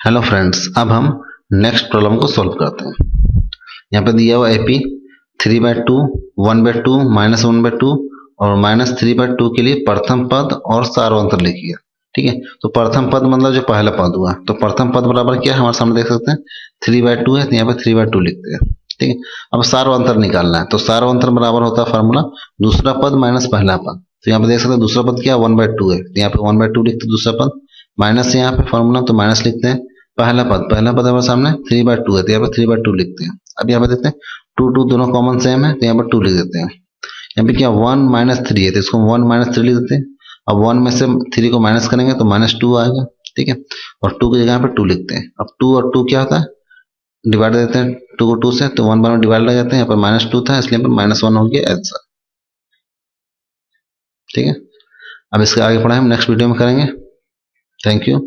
Hello friends, अब हम next problem को सॉल्व करते हैं। यहाँ पे दिया हुआ एपी 3/2, 1/2, -1/2 और -3/2 के लिए प्रथम पद और सार्वंतर लिखिए। ठीक है, तो प्रथम पद मतलब जो पहला पद हुआ, तो प्रथम पद बराबर क्या है हमारे सामने देख सकते हैं 3/2 है, तो यहाँ पे 3/2 लिखते हैं। ठीक है, अब सार्वंतर निकालना है, तो सार्वंतर बराबर होता है फॉर्मूला दूसरा पद माइनस पहला पद। तो यहाँ पे देख सकते हैं दूसरा पद क्या 1/2 है, तो यहाँ पे 1/2 लिखते हैं दूसरा पद, माइनस यहाँ पे फॉर्मूला तो माइनस लिखते हैं। पहला पद हमारे सामने 3/2 है, तो यहाँ पे 3/2 लिखते हैं। अब यहाँ पे देखते हैं 2 दोनों कॉमन सेम है, तो यहाँ पर 2 लिख देते हैं। यहाँ पे क्या 1 -3 है, तो इसको 1 -3 लिख देते हैं। अब 1 में से 3 को माइनस करेंगे तो -2 आएगा। ठीक है, और 2 की जगह पे 2 लिखते हैं। अब 2 और 2 क्या होता है, डिवाइड देते हैं 2 को 2 से, तो 1 बार में डिवाइड लग जाते हैं। यहाँ पर -2 था इसलिए यहाँ पर -1 हो गया आंसर। ठीक है, अब इसके आगे पढ़ाई हम नेक्स्ट वीडियो में करेंगे। Thank you.